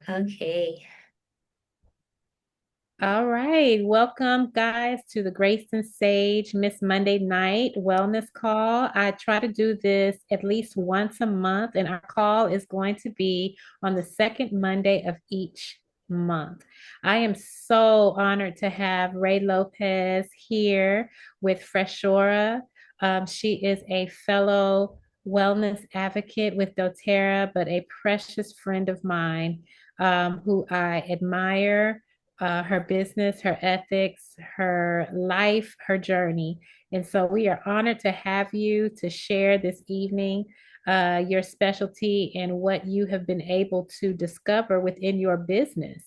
Okay. All right. Welcome, guys, to the Grace and Sage Miss Monday Night Wellness Call. I try to do this at least once a month, and our call is going to be on the second Monday of each month. I am so honored to have Ray Lopez here with Freshora. She is a fellow wellness advocate with doTERRA, but a precious friend of mine who I admire her business, her ethics, her life, her journey. And so we are honored to have you to share this evening your specialty and what you have been able to discover within your business.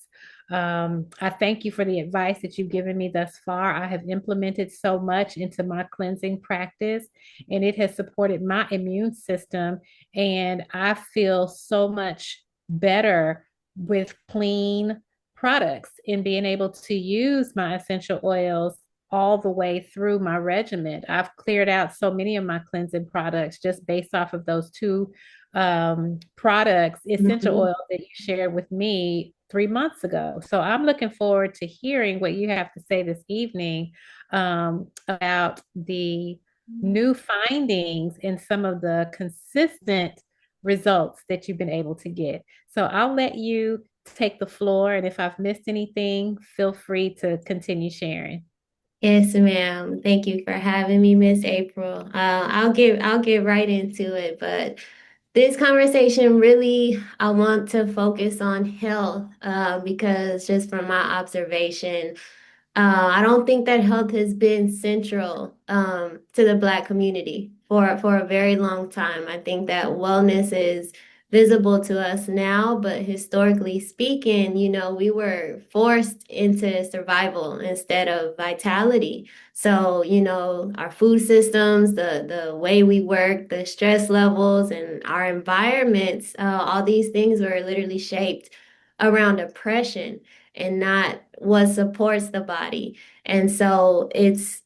I thank you for the advice that you've given me thus far. I have implemented so much into my cleansing practice, and it has supported my immune system. And I feel so much better with clean products in being able to use my essential oils all the way through my regimen. I've cleared out so many of my cleansing products just based off of those two products, essential Mhm. oils that you shared with me 3 months ago. So I'm looking forward to hearing what you have to say this evening about the new findings and some of the consistent results that you've been able to get. So I'll let you take the floor. And if I've missed anything, feel free to continue sharing. Yes, ma'am. Thank you for having me, Miss April. I'll get right into it, but this conversation really, I want to focus on health, because just from my observation, I don't think that health has been central to the Black community for a very long time. I think that wellness is visible to us now, but historically speaking, we were forced into survival instead of vitality. So, our food systems, the way we work, the stress levels, and our environments, all these things were literally shaped around oppression and not what supports the body. And so it's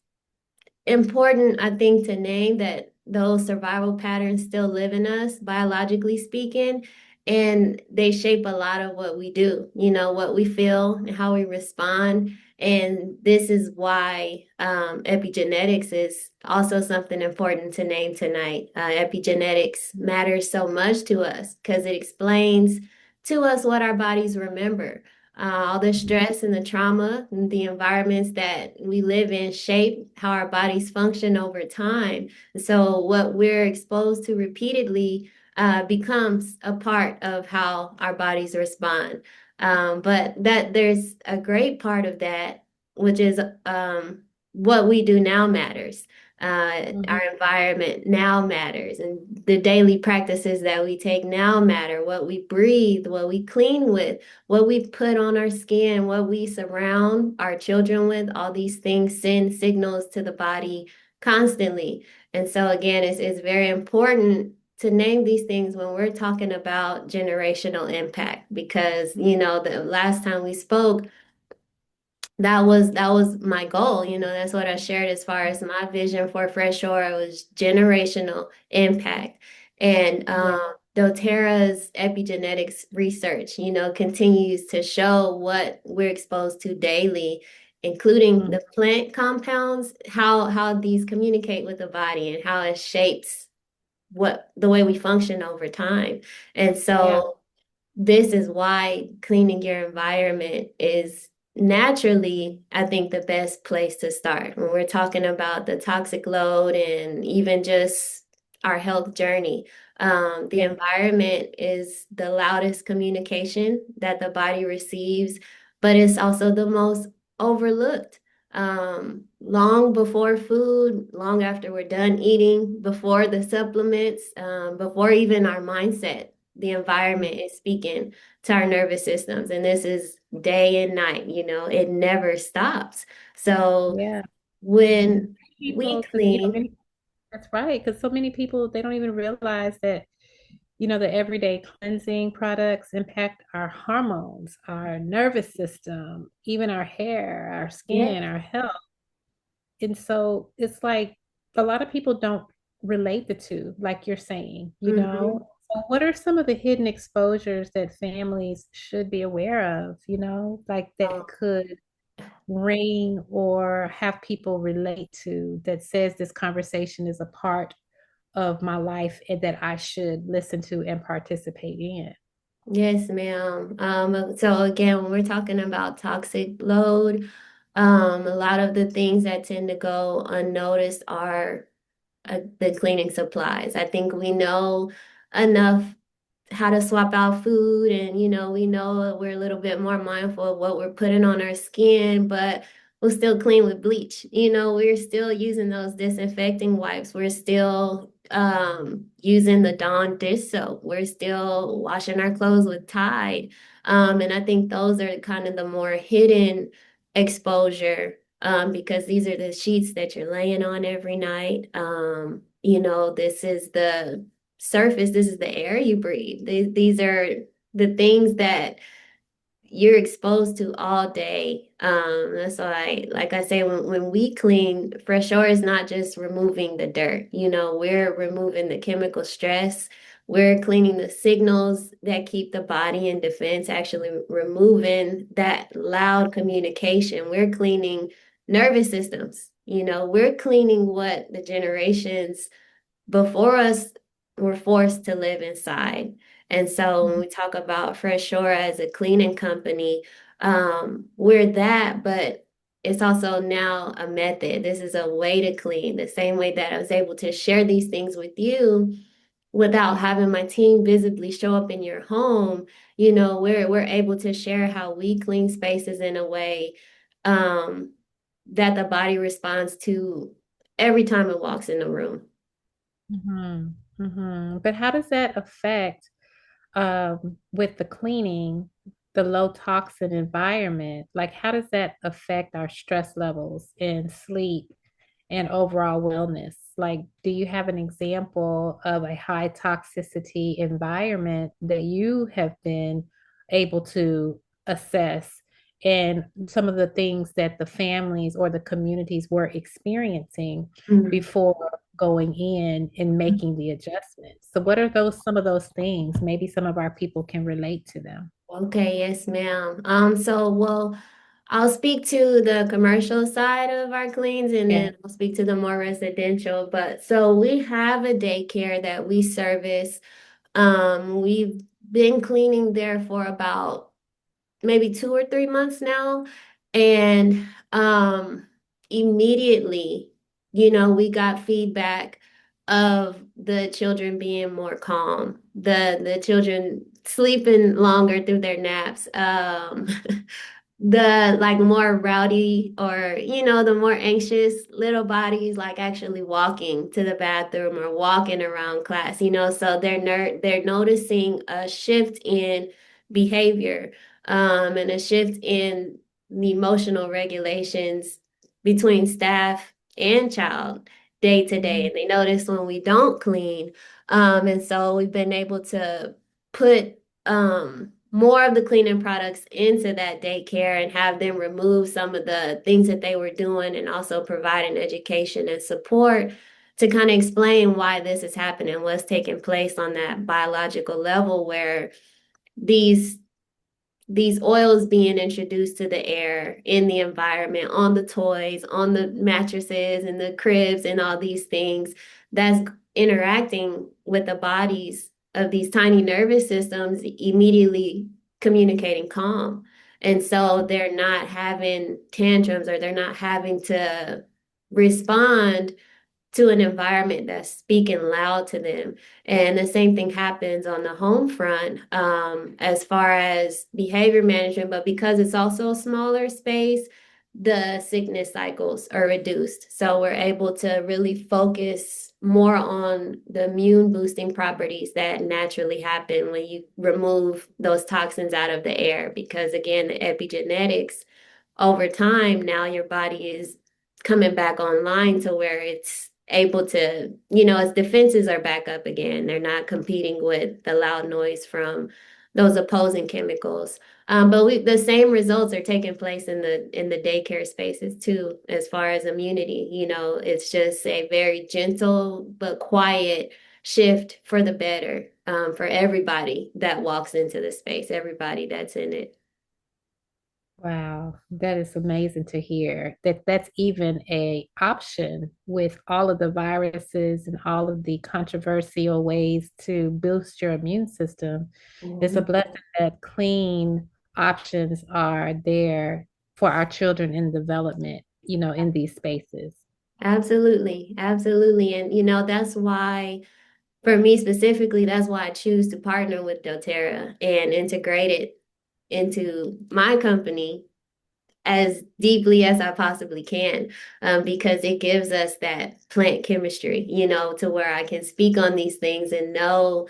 important, I think, to name that those survival patterns still live in us, biologically speaking, and they shape a lot of what we do, what we feel and how we respond. And this is why epigenetics is also something important to name tonight. Epigenetics matters so much to us because it explains to us what our bodies remember. All the stress and the trauma and the environments that we live in shape how our bodies function over time. So, what we're exposed to repeatedly becomes a part of how our bodies respond. But that there's a great part of that, which is what we do now matters. Mhm. Our environment now matters, and the daily practices that we take now matter. What we breathe, what we clean with, what we put on our skin, what we surround our children with, all these things send signals to the body constantly. And so, again, it's very important to name these things when we're talking about generational impact because, the last time we spoke, that was my goal. That's what I shared as far as my vision for Fresh Shore was generational impact. And Yeah. doTERRA's epigenetics research, continues to show what we're exposed to daily, including Mhm. the plant compounds, how these communicate with the body and how it shapes what the way we function over time. And Yeah. so this is why cleaning your environment is naturally, I think, the best place to start when we're talking about the toxic load and even just our health journey. The Yeah. environment is the loudest communication that the body receives, but it's also the most overlooked. Long before food, long after we're done eating, before the supplements, before even our mindset, the Mhm. environment is speaking to our nervous systems. And this is day and night, it never stops. So Yeah. when we People, because clean, that's right. Because so many people they don't even realize that the everyday cleansing products impact our hormones, our nervous system, even our hair, our yeah. skin, our health. And so it's like a lot of people don't relate the two, like you're saying. Hmm. What are some of the hidden exposures that families should be aware of, like that could ring or have people relate to that says this conversation is a part of my life and that I should listen to and participate in? Yes, ma'am. So again, when we're talking about toxic load, a lot of the things that tend to go unnoticed are the cleaning supplies. I think we know enough how to swap out food, and we know that we're a little bit more mindful of what we're putting on our skin, but we'll still clean with bleach. We're still using those disinfecting wipes. We're still using the Dawn dish soap. We're still washing our clothes with Tide. And I think those are kind of the more hidden exposure, because these are the sheets that you're laying on every night. This is the surface, this is the air you breathe. These are the things that you're exposed to all day. That's why, like I say, when we clean, Freshora is not just removing the dirt. We're removing the chemical stress. We're cleaning the signals that keep the body in defense, actually removing that loud communication. We're cleaning nervous systems. We're cleaning what the generations before us were forced to live inside. And so when we talk about Freshora as a cleaning company, we're that, but it's also now a method. This is a way to clean, the same way that I was able to share these things with you without having my team visibly show up in your home. We're able to share how we clean spaces in a way um, that the body responds to every time it walks in the room. But how does that affect with the cleaning, the low toxin environment? Like, how does that affect our stress levels and sleep and overall wellness? Like, do you have an example of a high toxicity environment that you have been able to assess and some of the things that the families or the communities were experiencing Mhm. before going in and making the adjustments? So what are some of those things? Maybe some of our people can relate to them. Okay, yes, ma'am. Well, I'll speak to the commercial side of our cleans, and Yeah. then I'll speak to the more residential. But so we have a daycare that we service. We've been cleaning there for about maybe 2 or 3 months now. And immediately, we got feedback of the children being more calm, the children sleeping longer through their naps, the like more rowdy, or the more anxious little bodies like actually walking to the bathroom or walking around class, so they're noticing a shift in behavior, and a shift in the emotional regulations between staff and child day to day. Mhm. And they notice when we don't clean. And so we've been able to put more of the cleaning products into that daycare and have them remove some of the things that they were doing, and also provide an education and support to kind of explain why this is happening, what's taking place on that biological level, where these these oils being introduced to the air, in the environment, on the toys, on the mattresses and the cribs and all these things, that's interacting with the bodies of these tiny nervous systems, immediately communicating calm. And so they're not having tantrums, or they're not having to respond to an environment that's speaking loud to them. And the same thing happens on the home front, as far as behavior management, but because it's also a smaller space, the sickness cycles are reduced. So we're able to really focus more on the immune boosting properties that naturally happen when you remove those toxins out of the air. Because again, the epigenetics over time, now your body is coming back online to where it's able to, its defenses are back up again. They're not competing with the loud noise from those opposing chemicals. But the same results are taking place in the daycare spaces too, as far as immunity. It's just a very gentle but quiet shift for the better. for everybody that walks into the space, everybody that's in it. Wow, that is amazing to hear that that's even a option with all of the viruses and all of the controversial ways to boost your immune system. It's a Mhm. blessing that clean options are there for our children in development, in these spaces. Absolutely, absolutely. And that's why, for me specifically, that's why I choose to partner with doTERRA and integrate it into my company as deeply as I possibly can, because it gives us that plant chemistry, to where I can speak on these things and know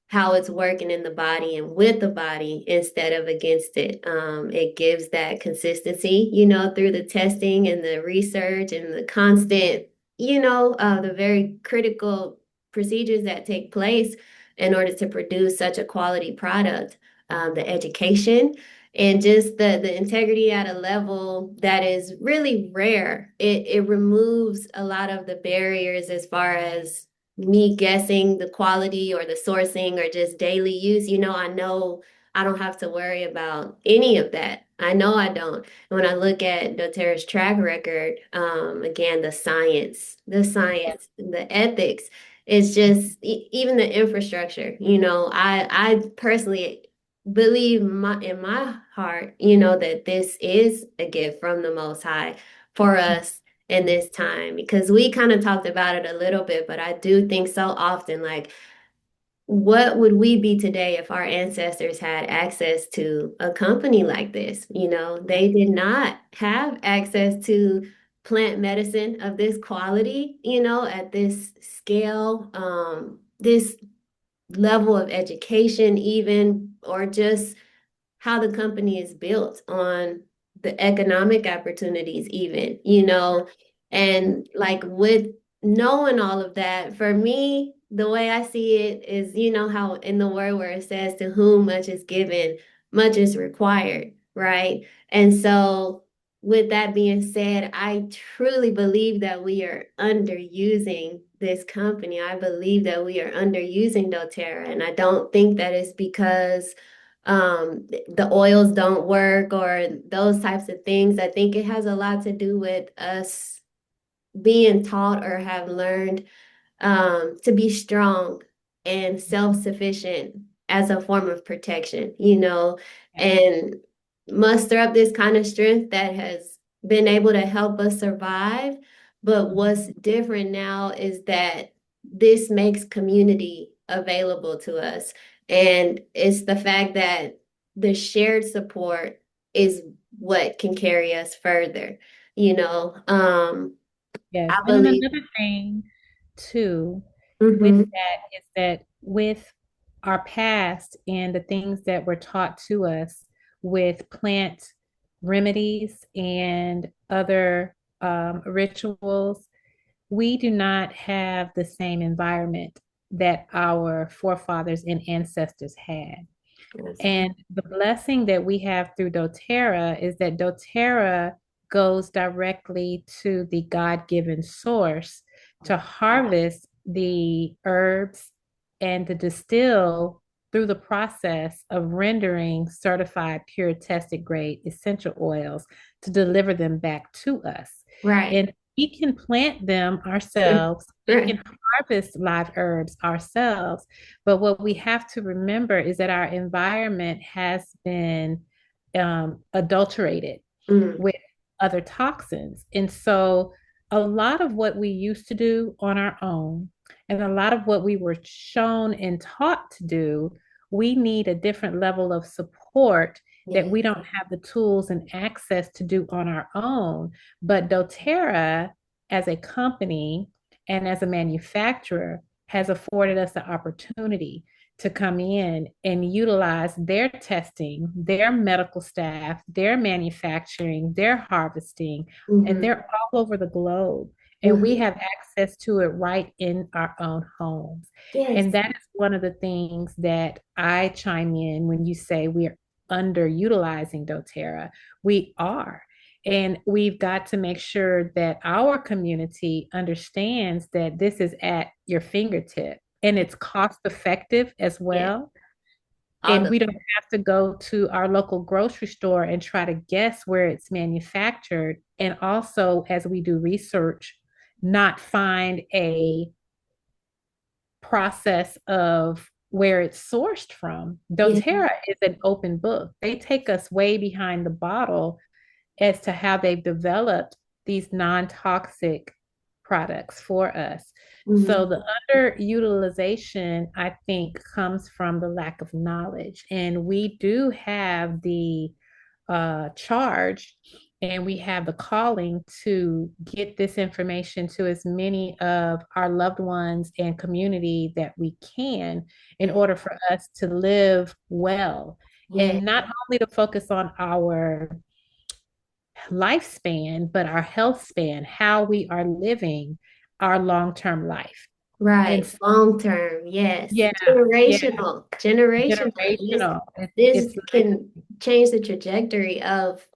how it's working in the body and with the body instead of against it. It gives that consistency, through the testing and the research and the constant, the very critical procedures that take place in order to produce such a quality product. The education and just the integrity at a level that is really rare. It removes a lot of the barriers as far as me guessing the quality or the sourcing or just daily use. I know I don't have to worry about any of that. I know I don't. When I look at doTERRA's track record, again, the ethics, it's just even the infrastructure. I personally believe in my heart, that this is a gift from the Most High for us in this time, because we kind of talked about it a little bit, but I do think so often, like, what would we be today if our ancestors had access to a company like this? They did not have access to plant medicine of this quality, at this scale, this level of education, even, or just how the company is built on the economic opportunities, even, and like with knowing all of that, for me, the way I see it is, how in the word where it says, to whom much is given, much is required, right? And so, with that being said, I truly believe that we are underusing this company. I believe that we are underusing doTERRA, and I don't think that it's because the oils don't work or those types of things. I think it has a lot to do with us being taught or have learned to be strong and self-sufficient as a form of protection, and muster up this kind of strength that has been able to help us survive. But what's different now is that this makes community available to us. And it's the fact that the shared support is what can carry us further, you know. Yes. I And then believe. another thing too with Hmm. that is that with our past and the things that were taught to us with plant remedies and other rituals, we do not have the same environment that our forefathers and ancestors had. Yes. And the blessing that we have through doTERRA is that doTERRA goes directly to the God-given source to harvest the herbs and to distill through the process of rendering certified pure tested grade essential oils to deliver them back to us. Right. And we can plant them ourselves. We Right. can harvest live herbs ourselves. But what we have to remember is that our environment has been adulterated Mm. with other toxins. And so a lot of what we used to do on our own and a lot of what we were shown and taught to do, we need a different level of support that Yeah. we don't have the tools and access to do on our own. But doTERRA, as a company and as a manufacturer, has afforded us the opportunity to come in and utilize their testing, their medical staff, their manufacturing, their harvesting, and Hmm. they're all over the globe. And we Hmm. have access to it right in our own homes. And Yes. that is one of the things that I chime in when you say we're underutilizing doTERRA. We are. And we've got to make sure that our community understands that this is at your fingertip. and it's cost effective as Yeah. well. All And the we don't have to go to our local grocery store and try to guess where it's manufactured. And also, as we do research, not find a process of where it's sourced from. yeah. doTERRA is an open book. They take us way behind the bottle as to how they've developed these non-toxic products for us. So Mhm. the underutilization, I think, comes from the lack of knowledge. And we do have the charge and we have the calling to get this information to as many of our loved ones and community that we can in Yeah. order for us to live well Yeah. and not only to focus on our lifespan, but our health span, how we are living our long-term life. And Right. so, Long term. Yes. yeah, yeah, Generational. Generational. generational. This It's can change the trajectory of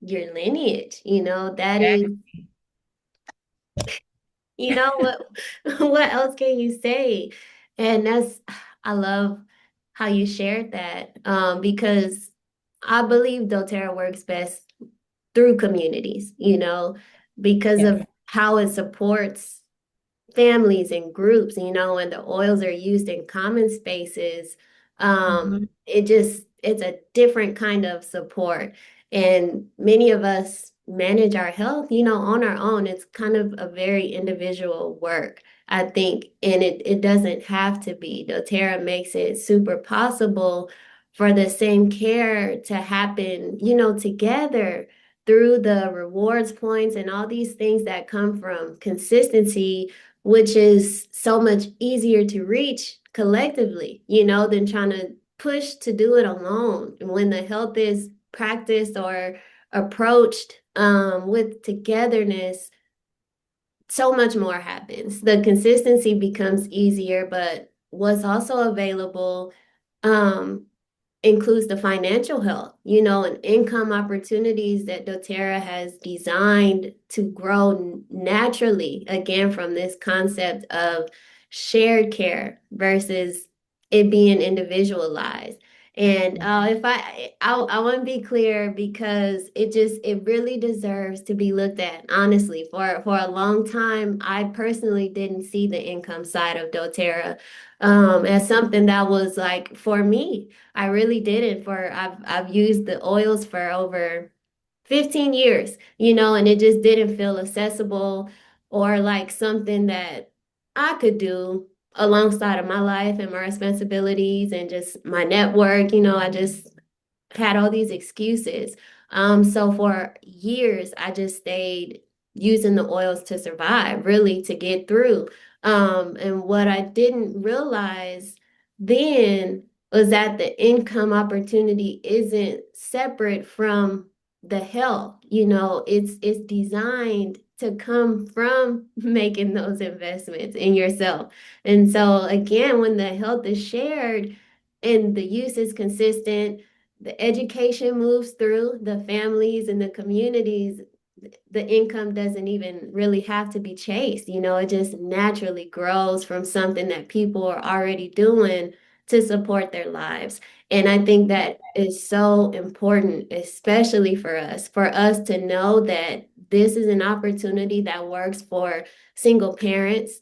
your lineage. That is, legacy. what what else can you say? And I love how you shared that. Because I believe doTERRA works best through communities, because Yes. of how it supports families and groups, and the oils are used in common spaces. Mhm. It's a different kind of support. And many of us manage our health, on our own. It's kind of a very individual work, I think. And it doesn't have to be. doTERRA makes it super possible for the same care to happen, together through the rewards points and all these things that come from consistency, which is so much easier to reach collectively, than trying to push to do it alone. And when the health is practiced or approached with togetherness, so much more happens. The consistency becomes easier, but what's also available um, includes the financial health, and income opportunities that doTERRA has designed to grow naturally, again, from this concept of shared care versus it being individualized. And if I want to be clear because it really deserves to be looked at honestly. For a long time, I personally didn't see the income side of doTERRA as something that was like for me. I really didn't. I've used the oils for over 15 years, and it just didn't feel accessible or like something that I could do alongside of my life and my responsibilities and just my network. I just had all these excuses. So for years, I just stayed using the oils to survive, really to get through. And what I didn't realize then was that the income opportunity isn't separate from the health. It's designed to come from making those investments in yourself. And so again, when the health is shared and the use is consistent, the education moves through the families and the communities, the income doesn't even really have to be chased. It just naturally grows from something that people are already doing to support their lives. And I think that is so important, especially for us to know that this is an opportunity that works for single parents.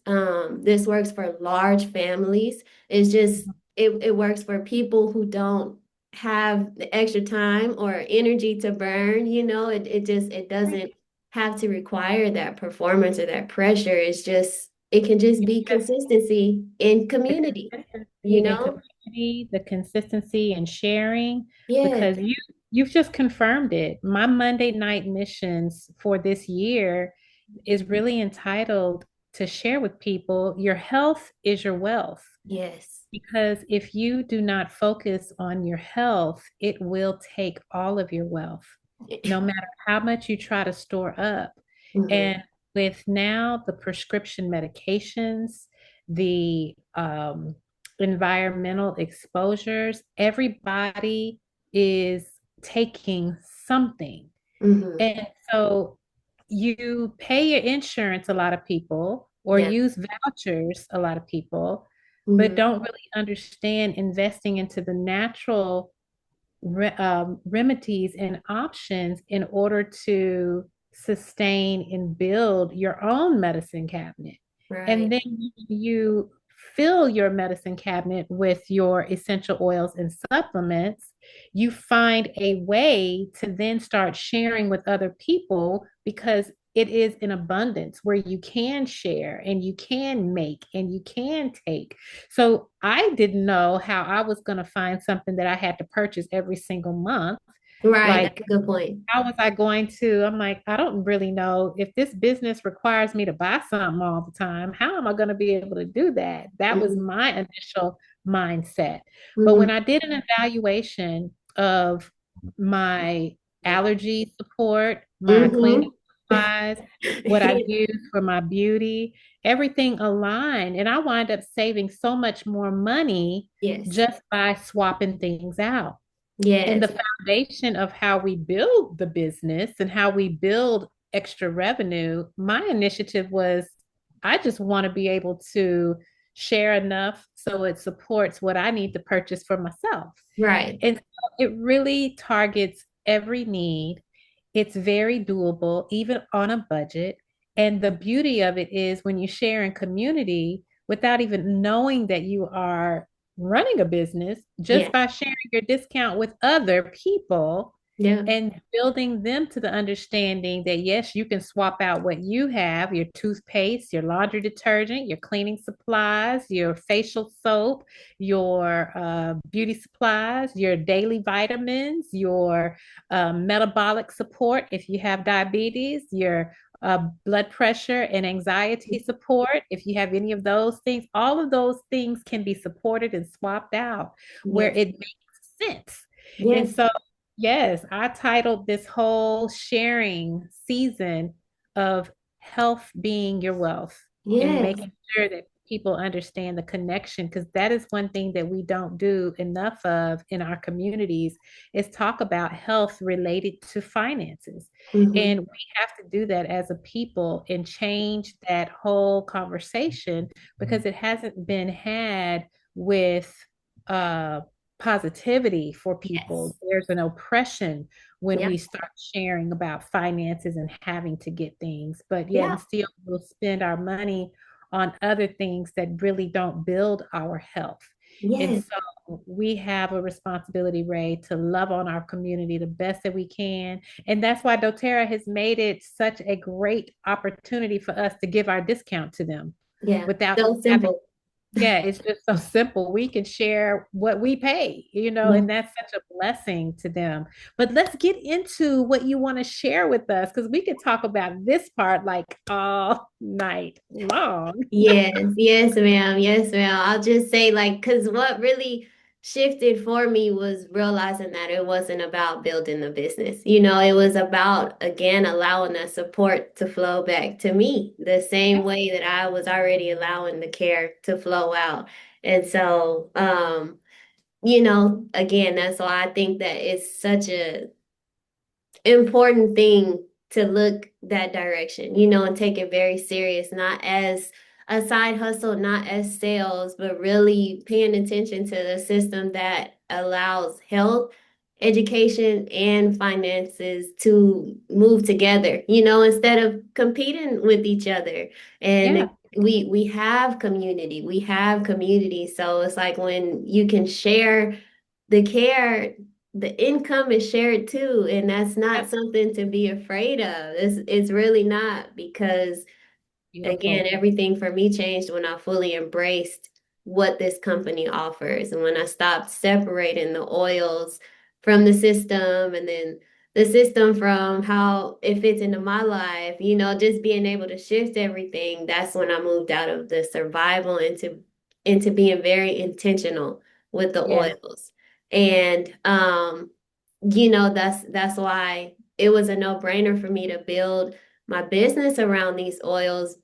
This works for large families. It works for people who don't have the extra time or energy to burn. It doesn't have to require that performance or that pressure. It can just It's be just consistency in the community, you consistency and know? community, the consistency and sharing, Yeah. because you've just confirmed it. My Monday night missions for this year is really entitled to share with people your health is your wealth. Yes. Because if you do not focus on your health, it will take all of your wealth, no matter how much you try to store up. Mhm. And with now the prescription medications, the environmental exposures, everybody is taking something. Mhm. And so you pay your insurance, a lot of people, or Yeah. use vouchers, a lot of people, but Mm-hmm. don't really understand investing into the natural remedies and options in order to sustain and build your own medicine cabinet. And Right. then you fill your medicine cabinet with your essential oils and supplements. You find a way to then start sharing with other people because it is in abundance where you can share and you can make and you can take. So I didn't know how I was going to find something that I had to purchase every single month. Right. That's Like, a good point. how was I going to? I'm like, I don't really know if this business requires me to buy something all the time. How am I going to be able to do that? That was Mm-hmm. my initial mindset. But Mm-hmm. when I did an evaluation of my allergy support, my cleaning Mm-hmm. supplies, what I use for my beauty, everything aligned. And I wind up saving so much more money Yes. just by swapping things out. And Yes. the foundation of how we build the business and how we build extra revenue, my initiative was I just want to be able to share enough so it supports what I need to purchase for myself. Right. And so it really targets every need. It's very doable, even on a budget. And the beauty of it is when you share in community without even knowing that you are running a business, just Yeah. by sharing your discount with other people Yeah. and building them to the understanding that yes, you can swap out what you have, your toothpaste, your laundry detergent, your cleaning supplies, your facial soap, your beauty supplies, your daily vitamins, your metabolic support if you have diabetes, your blood pressure and anxiety support. If you have any of those things, all of those things can be supported and swapped out where Yes. it makes sense. And Yes. so, yes, I titled this whole sharing season of health being your wealth and Yes. making sure that people understand the connection because that is one thing that we don't do enough of in our communities is talk about health related to finances. Mm-hmm. And we have to do that as a people and change that whole conversation because it hasn't been had with uh, positivity for people. Yes. There's an oppression when Yeah. we start sharing about finances and having to get things, but yet Yeah. and still we'll spend our money on other things that really don't build our health. And Yes. so we have a responsibility, Ray, to love on our community the best that we can. And that's why doTERRA has made it such a great opportunity for us to give our discount to them Yeah. without So having, simple. yeah, it's just so simple. We can share what we pay, Yeah. and that's such a blessing to them. But let's get into what you want to share with us because we could talk about this part like all night long. Yes, yes, ma'am. Yes, ma'am. I'll just say, like, because what really shifted for me was realizing that it wasn't about building the business. It was about, again, allowing that support to flow back to me the same way that I was already allowing the care to flow out. And so, again, that's why I think that it's such a important thing to look that direction, and take it very serious, not as a side hustle, not as sales, but really paying attention to the system that allows health, education, and finances to move together, instead of competing with each other. And Yeah, we have community, so it's like when you can share the care, the income is shared too, and that's not yeah, something to be afraid of. It's really not, because again, beautiful. everything for me changed when I fully embraced what this company offers, and when I stopped separating the oils from the system, and then the system from how it fits into my life, just being able to shift everything. That's when I moved out of the survival into being very intentional with the Yeah, oils. And that's why it was a no-brainer for me to build my business around these oils,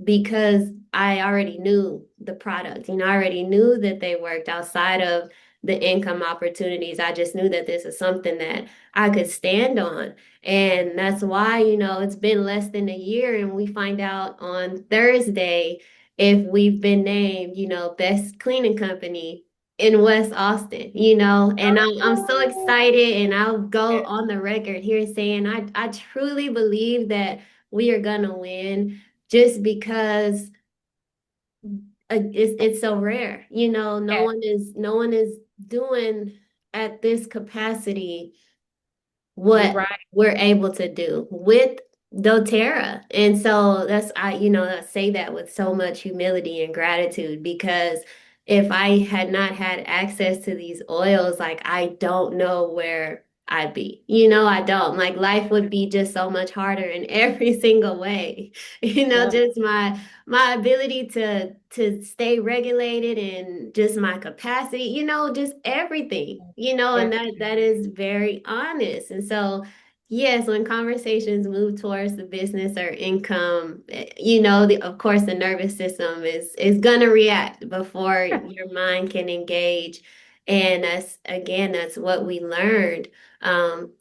because I already knew the product. I already knew that they worked outside of the income opportunities. I just knew that this is something that I could stand on. And that's why, it's been less than a year, and we find out on Thursday if we've been named, best cleaning company in West Austin, and I'm so excited, and I'll go on the record here saying I truly believe that we are gonna win just because it's so rare. Yes, No one is doing at this capacity you're what right. we're able to do with doTERRA. And so I say that with so much humility and gratitude because if I had not had access to these oils, like I don't know where I'd be. I don't. Like life would be just so much harder in every single way. Yep. Just my ability to stay regulated and just my capacity, just everything, and that Everything. is very honest. And so, yes, when conversations move towards the business or income, of course the nervous system is gonna react before your mind can engage. And that's what we learned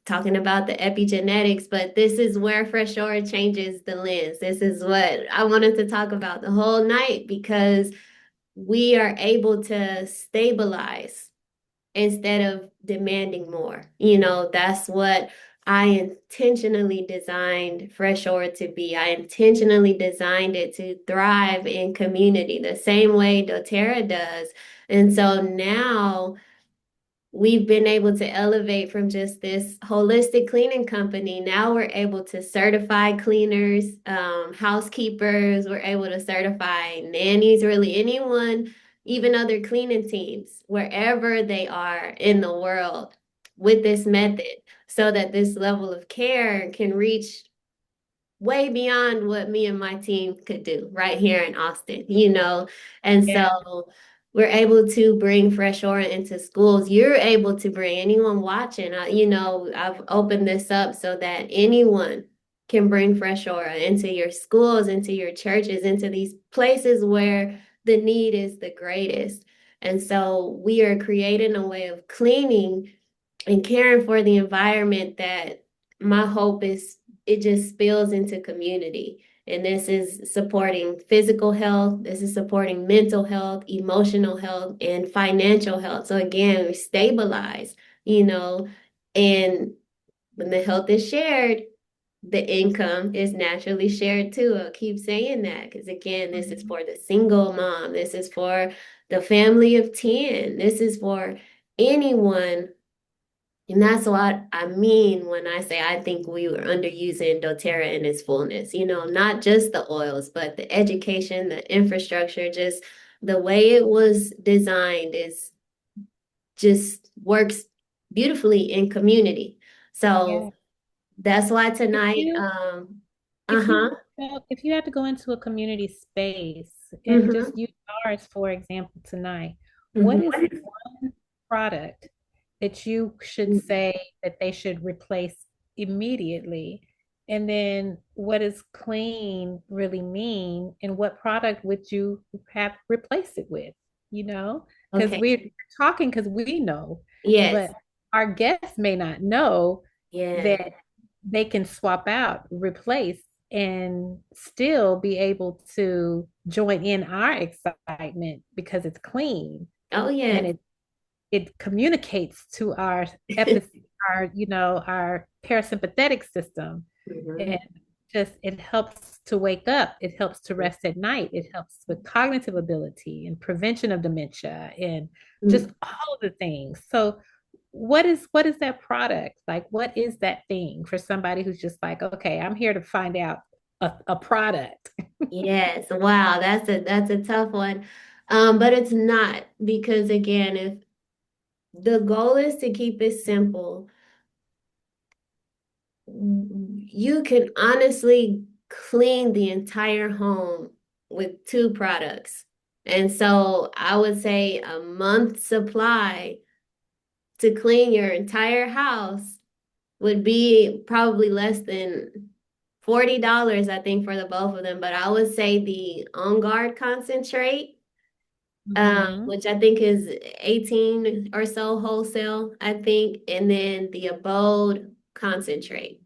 talking about the epigenetics, but this is where Freshora changes the lens. This is what I wanted to talk about the whole night because we are able to stabilize instead of demanding more. That's what I intentionally designed Freshora to be. I intentionally designed it to thrive in community the same way doTERRA does. And so now we've been able to elevate from just this holistic cleaning company. Now we're able to certify cleaners, housekeepers, we're able to certify nannies, really anyone, even other cleaning teams, wherever they are in the world with this method, so that this level of care can reach way beyond what me and my team could do right here in Austin. And Yeah. so we're able to bring Fresh Aura into schools. You're able to bring anyone watching. I've opened this up so that anyone can bring Fresh Aura into your schools, into your churches, into these places where the need is the greatest. And so we are creating a way of cleaning and caring for the environment that my hope is it just spills into community. And this is supporting physical health, this is supporting mental health, emotional health, and financial health. So again, we stabilize, you know, and when the health is shared, the income is naturally shared too. I'll keep saying that because again, this is Mhm. for the single mom, this is for the family of 10, this is for anyone, and that's what I mean when I say I think we were underusing doTERRA in its fullness. Not just the oils, but the education, the infrastructure, just the way it was designed is just works beautifully in community. Yeah. So that's why If tonight, you if uh-huh, if you had to go into a community space and mm-hmm, just use ours for example tonight, what is mm-hmm. one product that you should say that they should replace immediately? And then what does clean really mean? And what product would you have replace it with? Because Okay, we're talking because we know, yes, but our guests may not know yeah, that they can swap out, replace, and still be able to join in our excitement because it's clean oh and yes. it communicates to our our parasympathetic system, Mhm, and just it helps to wake up, it helps to rest at night, it helps with cognitive ability and prevention of dementia and just mhm. all of the things. So what is that product, like what is that thing for somebody who's just like, okay, I'm here to find out a product. Yes, wow, that's a tough one. But it's not because again, if the goal is to keep it simple, you can honestly clean the entire home with two products. And so I would say a month supply to clean your entire house would be probably less than $40, I think, for the both of them. But I would say the On Guard concentrate, Hmm. which I think is 18 or so wholesale, I think, and then the Abode concentrate.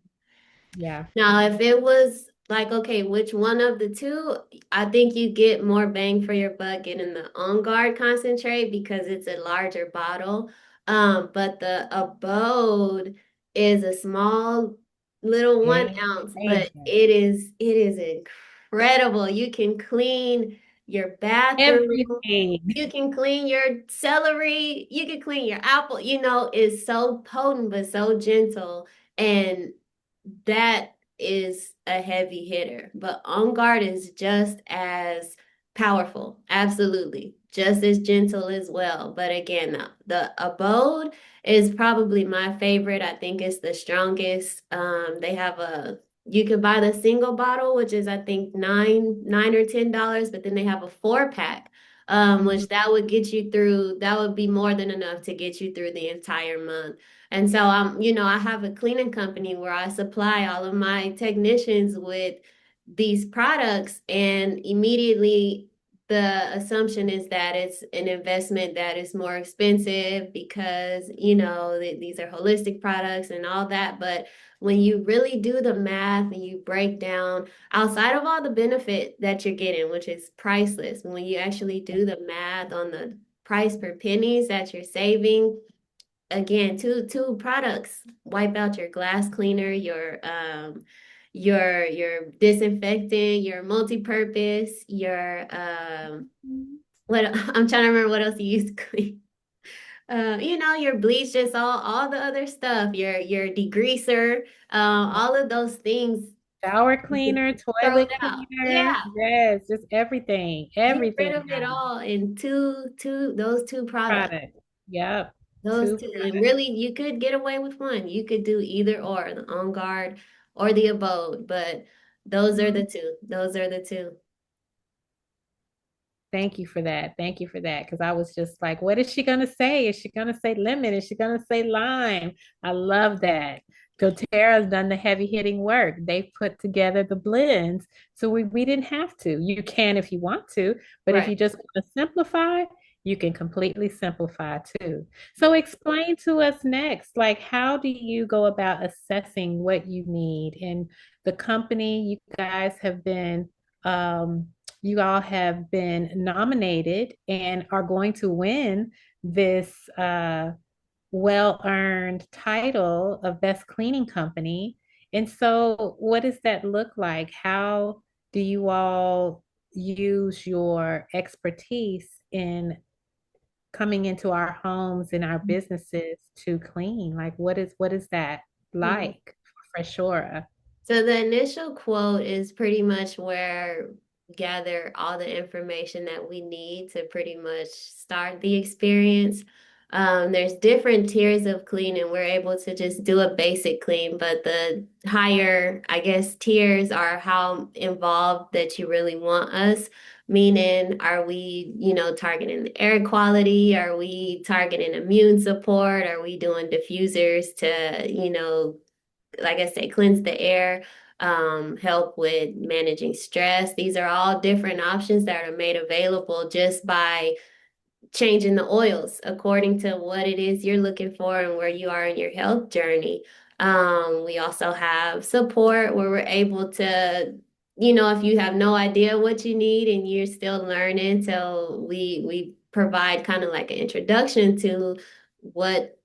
Yeah. Now, if it was like, okay, which one of the two? I think you get more bang for your buck getting the On Guard concentrate because it's a larger bottle. But the Abode is a small little one Yeah. ounce, but Favorite. it is incredible. You can clean your bathroom. Everything. You can clean your celery, you can clean your apple, it's so potent but so gentle. And that is a heavy hitter. But On Guard is just as powerful, absolutely, just as gentle as well. But again, the Abode is probably my favorite. I think it's the strongest. They have you could buy the single bottle, which is I think nine or $10, but then they have a 4 pack, which Mhm. that would get you through. That would be more than enough to get you through the entire month. And so I have a cleaning company where I supply all of my technicians with these products, and immediately the assumption is that it's an investment that is more expensive because, these are holistic products and all that. But when you really do the math and you break down outside of all the benefit that you're getting, which is priceless, when you actually do the math on the price per pennies that you're saving, again, two products wipe out your glass cleaner, your disinfectant, your multi-purpose, your what I'm trying to remember what else you use to clean. Your bleach, just all the other stuff, your degreaser, all of those things Shower you can cleaner, throw it toilet out. cleaner. Yeah, Yes, just everything. get rid Everything of it now. all in those two products. Product. Yep. Those Two two. And really, you could get away with one. You could do either or, the On Guard or the Abode, but those are the products. two. Those are the two. Thank you for that. Thank you for that. Because I was just like, what is she going to say? Is she going to say lemon? Is she going to say lime? I love that. doTERRA's done the heavy hitting work. They put together the blends. So we didn't have to. You can if you want to, but if Right. you just want to simplify, you can completely simplify too. So explain to us next, like how do you go about assessing what you need? And the company you guys have been you all have been nominated and are going to win this well-earned title of Best Cleaning Company. And so, what does that look like? How do you all use your expertise in coming into our homes and our businesses to clean? Like, what is that Mhm. like for Freshora? So the initial quote is pretty much where we gather all the information that we need to pretty much start the experience. There's different tiers of cleaning. We're able to just do a basic clean, but the higher, I guess, tiers are how involved that you really want us. Meaning, are we, targeting the air quality? Are we targeting immune support? Are we doing diffusers to, like I say, cleanse the air, help with managing stress? These are all different options that are made available just by changing the oils according to what it is you're looking for and where you are in your health journey. We also have support where we're able to, if you have no idea what you need and you're still learning, so we provide kind of like an introduction to what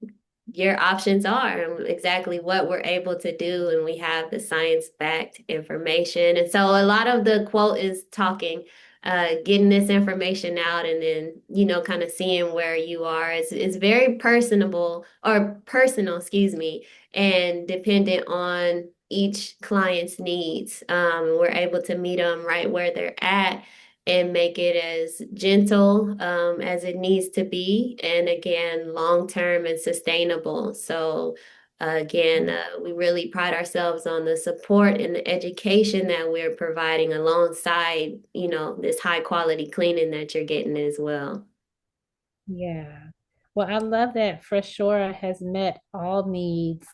your options are and exactly what we're able to do. And we have the science-backed information. And so a lot of the quote is talking, getting this information out and then, kind of seeing where you are. It's very personable or personal, excuse me, and dependent on each client's needs. We're able to meet them right where they're at and make it as gentle as it needs to be, and again, long term and sustainable. So, again, we really pride ourselves on the support and the education that we're providing alongside, this high quality cleaning that you're getting as well. Yeah. Well, I love that Freshora has met all needs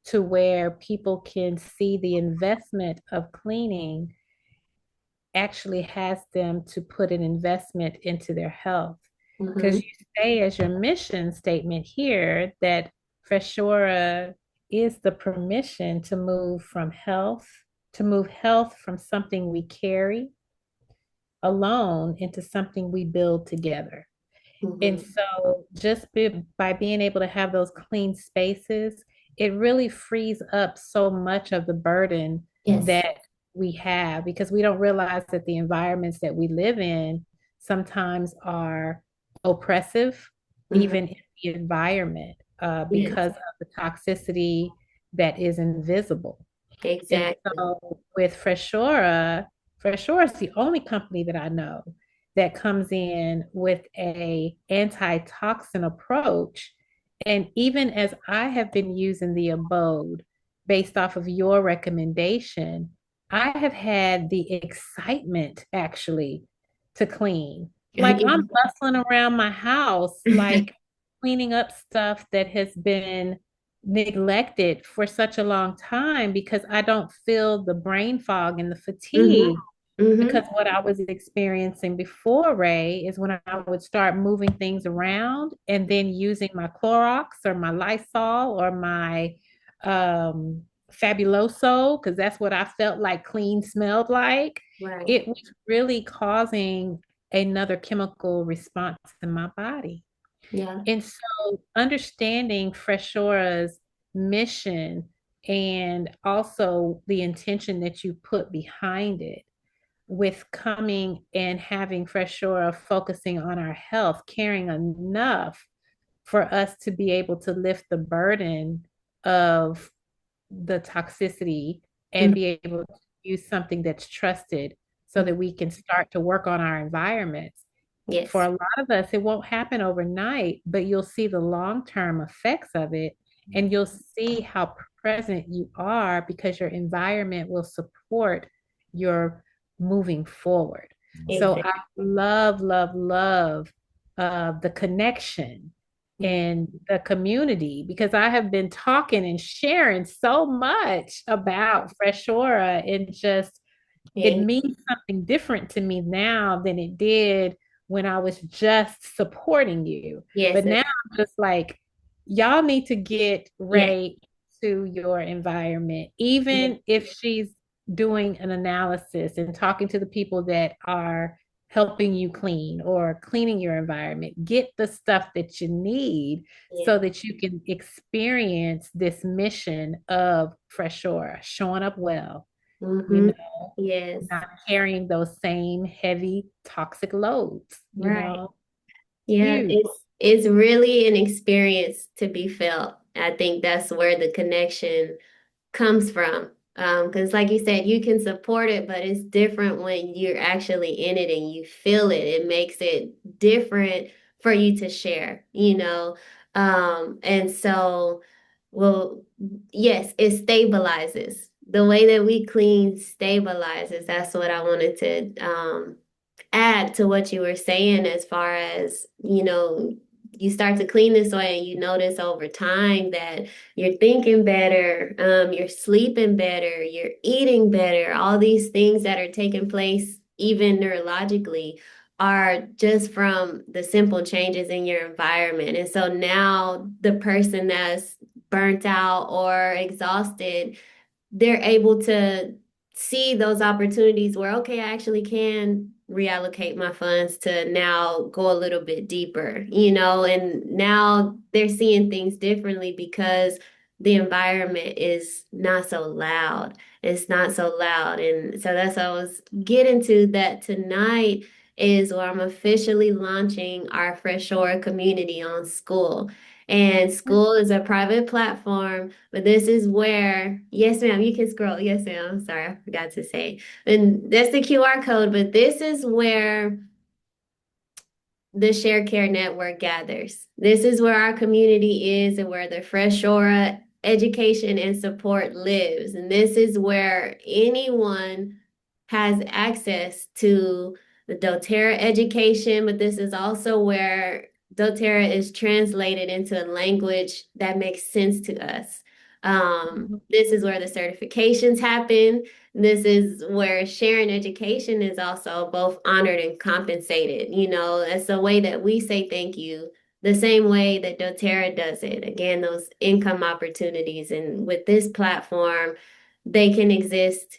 to where people can see the investment of cleaning actually has them to put an investment into their health. Because Hmm. you say as your mission statement here that Freshora is the permission to move from health to move health from something we carry alone into something we build together. And Hmm. so by being able to have those clean spaces, it really frees up so much of the burden Yes. that we have because we don't realize that the environments that we live in sometimes are oppressive, Hmm. even in the environment, Yes. because of the toxicity that is invisible. And Exactly. so with Freshora is the only company that I know that comes in with a anti-toxin approach. And even as I have been using the abode based off of your recommendation, I have had the excitement actually to clean. Like I'm bustling around my house, like cleaning up stuff that has been neglected for such a long time because I don't feel the brain fog and the Hmm. fatigue. Because Hmm. what I was experiencing before, Ray, is when I would start moving things around and then using my Clorox or my Lysol or my Fabuloso, because that's what I felt like clean smelled like. Right. It was really causing another chemical response in my body. Yeah. And so understanding Freshora's mission and also the intention that you put behind it with coming and having Freshora focusing on our health, caring enough for us to be able to lift the burden of the toxicity and Mhm. be able to use something that's trusted so Mhm. that we can start to work on our environments. For Yes. a lot of us, it won't happen overnight, but you'll see the long-term effects of it, and you'll see how present you are because your environment will support your moving forward. So I Exactly. love, love, love the connection Mhm. and the community because I have been talking and sharing so much about Freshora and just it Yeah. means something different to me now than it did when I was just supporting you. Yes. But now I'm just like, y'all need to get Yeah. Ray to your environment, Yeah. even if she's doing an analysis and talking to the people that are helping you clean or cleaning your environment. Get the stuff that you need Yeah. so that you can experience this mission of Freshora, showing up well, you Hmm. know, Yes. not carrying those same heavy toxic loads, Right. Yeah. Huge. It's really an experience to be felt. I think that's where the connection comes from. Because like you said, you can support it, but it's different when you're actually in it and you feel it. It makes it different for you to share, you know? And so, well, yes, it stabilizes. The way that we clean stabilizes. That's what I wanted to add to what you were saying as far as, you start to clean this way and you notice over time that you're thinking better, you're sleeping better, you're eating better, all these things that are taking place even neurologically are just from the simple changes in your environment. And so now the person that's burnt out or exhausted, they're able to see those opportunities where, okay, I actually can reallocate my funds to now go a little bit deeper, and now they're seeing things differently because the environment is not so loud. It's not so loud. And so that's what I was getting to, that tonight is where I'm officially launching our Freshora community on School. And School is a private platform, but this is where, yes, ma'am, you can scroll. Yes, ma'am. I'm sorry, I forgot to say. And that's the QR code, but this is where the Shared Care Network gathers. This is where our community is and where the Freshora education and support lives. And this is where anyone has access to the doTERRA education, but this is also where doTERRA is translated into a language that makes sense to us. This is where the certifications happen. This is where sharing education is also both honored and compensated. It's a way that we say thank you, the same way that doTERRA does it. Again, those income opportunities. And with this platform, they can exist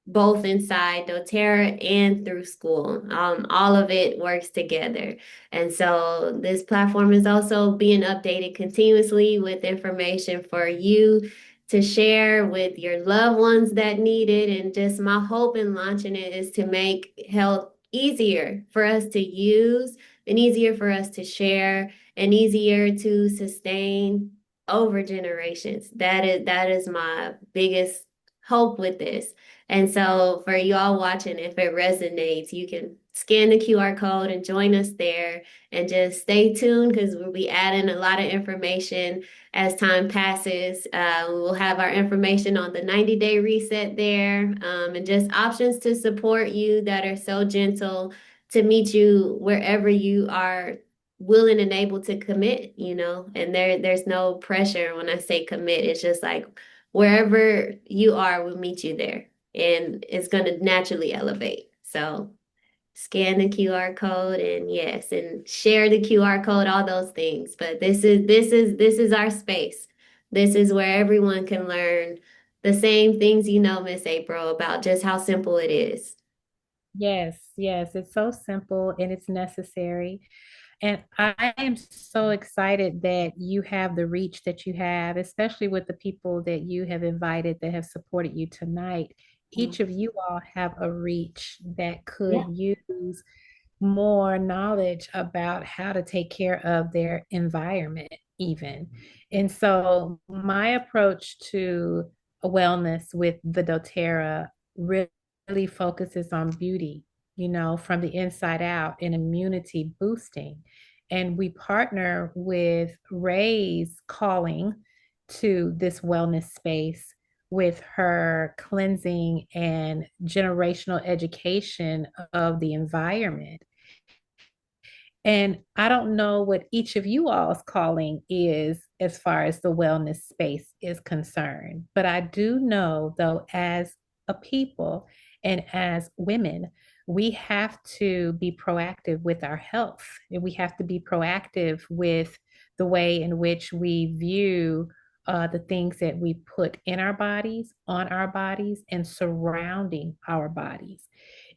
both inside doTERRA and through school. All of it works together. And so this platform is also being updated continuously with information for you to share with your loved ones that need it. And just my hope in launching it is to make health easier for us to use and easier for us to share and easier to sustain over generations. That is my biggest hope with this. And so for you all watching, if it resonates, you can scan the QR code and join us there and just stay tuned because we'll be adding a lot of information as time passes. We'll have our information on the 90-day reset there, and just options to support you that are so gentle to meet you wherever you are willing and able to commit, and there's no pressure when I say commit. It's just like wherever you are, we'll meet you there and it's going to naturally elevate. So scan the QR code and yes, and share the QR code, all those things. But this is our space. This is where everyone can learn the same things Miss April, about just how simple it is. Yes, yes, it's so simple and it's necessary. And I am so excited that you have the reach that you have, especially with the people that you have invited that have supported you tonight. Each of you all have a reach that could Yeah. use more knowledge about how to take care of their environment, even. And so, my approach to wellness with the doTERRA really focuses on beauty, from the inside out and immunity boosting. And we partner with Ray's calling to this wellness space with her cleansing and generational education of the environment. And I don't know what each of you all's calling is as far as the wellness space is concerned. But I do know, though, as a people and as women, we have to be proactive with our health. And we have to be proactive with the way in which we view the things that we put in our bodies, on our bodies, and surrounding our bodies.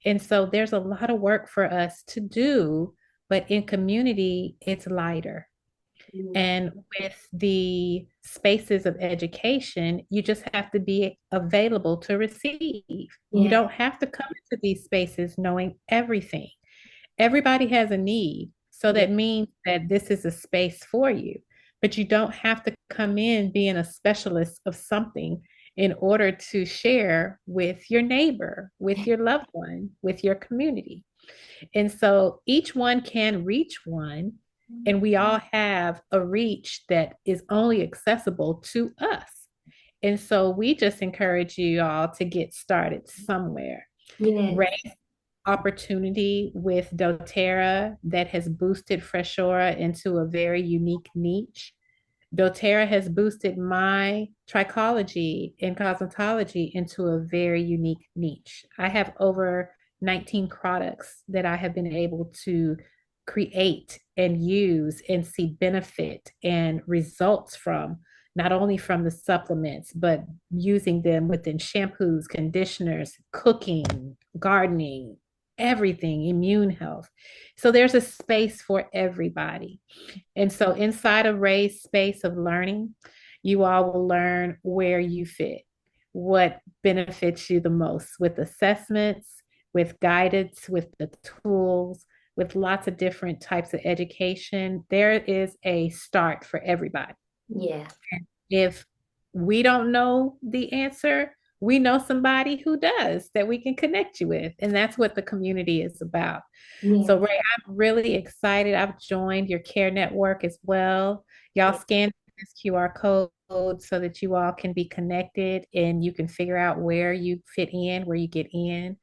And so there's a lot of work for us to do, but in community, it's lighter. Mm. And with the spaces of education, you just have to be available to receive. You Yeah. don't have to come into these spaces knowing everything. Everybody has a need. So Yeah. that means that this is a space for you. But you don't have to come in being a specialist of something in order to share with your neighbor, with your loved one, with your community. And so each one can reach one, and we all have a reach that is only accessible to us. And so we just encourage you all to get started somewhere. Yes. Raise opportunity with doTERRA that has boosted Freshora into a very unique niche. doTERRA has boosted my trichology and cosmetology into a very unique niche. I have over 19 products that I have been able to create and use and see benefit and results from, not only from the supplements, but using them within shampoos, conditioners, cooking, gardening, everything, immune health. So there's a space for everybody. And so inside of Ray's space of learning, you all will learn where you fit, what benefits you the most with assessments, with guidance, with the tools, with lots of different types of education. There is a start for everybody. Yeah. If we don't know the answer, we know somebody who does that we can connect you with. And that's what the community is about. So, Yes. Ray, I'm really excited. I've joined your care network as well. Y'all Yeah. scan this QR code so that you all can be connected and you can figure out where you fit in, where you get in.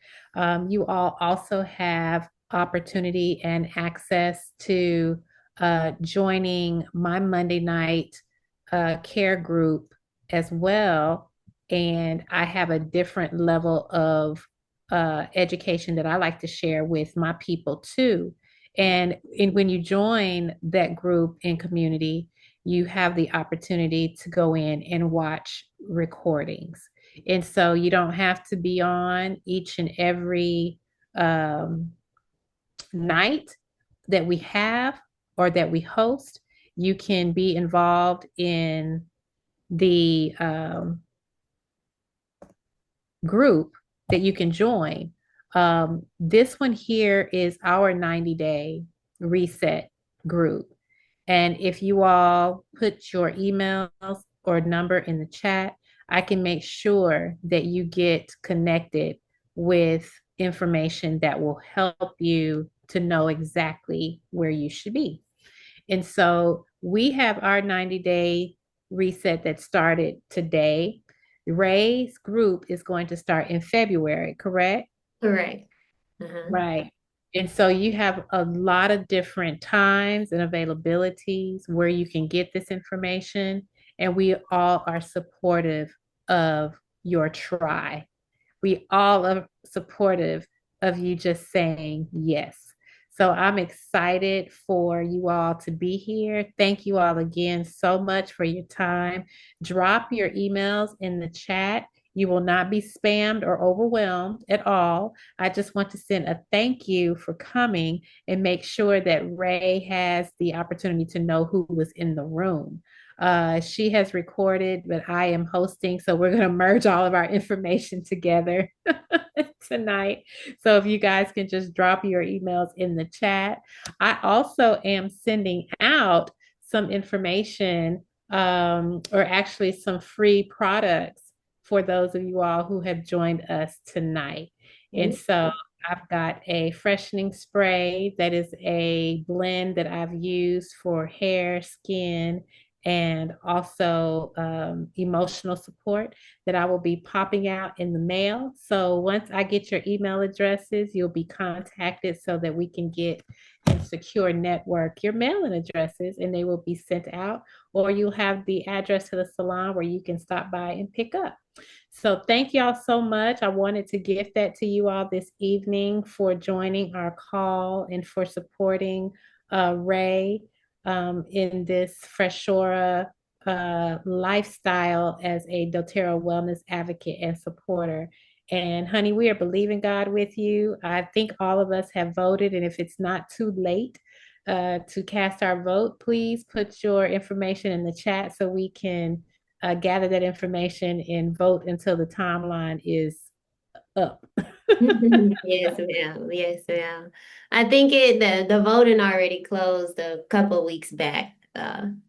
You all also have opportunity and access to joining my Monday night care group as well. And I have a different level of education that I like to share with my people too. And when you join that group and community, you have the opportunity to go in and watch recordings. And so you don't have to be on each and every um, night that we have or that we host. You can be involved in the group that you can join. This one here is our 90-day reset group. And if you all put your emails or number in the chat, I can make sure that you get connected with information that will help you to know exactly where you should be. And so we have our 90-day reset that started today. Ray's group is going to start in February, correct? Correct. Uh-huh. Right. And so you have a lot of different times and availabilities where you can get this information. And we all are supportive of your try. We all are supportive of you just saying yes. So I'm excited for you all to be here. Thank you all again so much for your time. Drop your emails in the chat. You will not be spammed or overwhelmed at all. I just want to send a thank you for coming and make sure that Ray has the opportunity to know who was in the room. She has recorded, but I am hosting. So we're going to merge all of our information together tonight. So if you guys can just drop your emails in the chat. I also am sending out some information or actually some free products for those of you all who have joined us tonight. And so I've got a freshening spray that is a blend that I've used for hair, skin, and also emotional support that I will be popping out in the mail. So once I get your email addresses, you'll be contacted so that we can get and secure network your mailing addresses and they will be sent out, or you'll have the address to the salon where you can stop by and pick up. So thank y'all so much. I wanted to give that to you all this evening for joining our call and for supporting Ray in this Freshora lifestyle as a doTERRA wellness advocate and supporter. And honey, we are believing God with you. I think all of us have voted, and if it's not too late to cast our vote, please put your information in the chat so we can gather that information and vote until the timeline is up. Yes, ma'am. Yes, ma'am. I think the voting already closed a couple weeks back.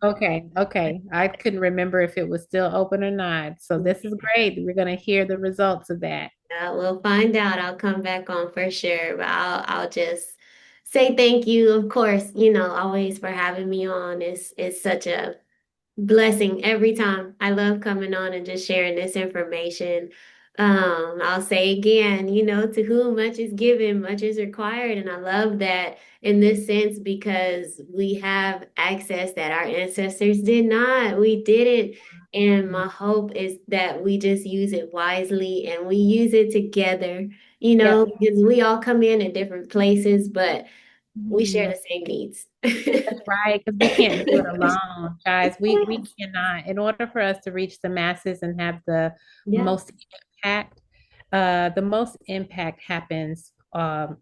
Okay, okay. I couldn't remember if it was still open or not. So this is great. We're going to hear the results of that. We'll find out. I'll come back on for sure, but I'll just say thank you, of course, always for having me on. It's such a blessing every time. I love coming on and just sharing this information. I'll say again, to whom much is given, much is required. And I love that in this sense because we have access that our ancestors did not. We didn't. And my hope is that we just use it wisely and we use it together, Yep. because we all come in at different places, but we share Mhm. the same needs. That's right, because we can't do it alone, guys. We Yes. cannot. In order for us to reach the masses and have Yeah. most impact, the most impact happens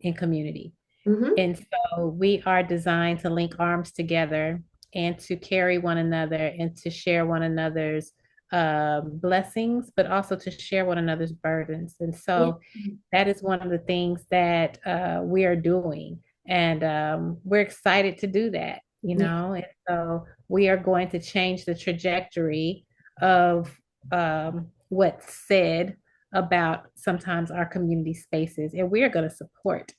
in community. Hmm. And so we are designed to link arms together and to carry one another and to share one another's blessings, but also to share one another's burdens. And Yeah. so that is one of the things that we are doing. And we're excited to do that, you Yeah. know. And so we are going to change the trajectory of what's said about sometimes our community spaces. And we are going to support,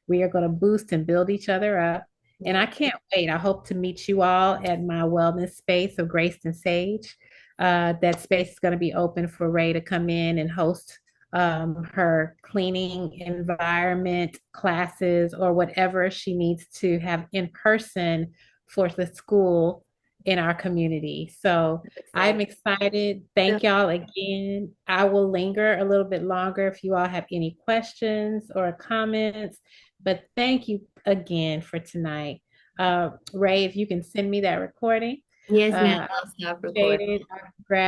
we are going to boost and build each other up. And Yeah. I can't wait. I hope to meet you all at my wellness space of Grace and Sage. That space is going to be open for Ray to come in and host her cleaning environment classes or whatever she needs to have in person for the school in our community. So I'm Excited. excited. So, Thank y'all again. I will linger a little bit longer if you all have any questions or comments. But thank you again for tonight. Ray, if you can send me that recording, yes, ma'am. I I'll stop appreciate recording. it. I grab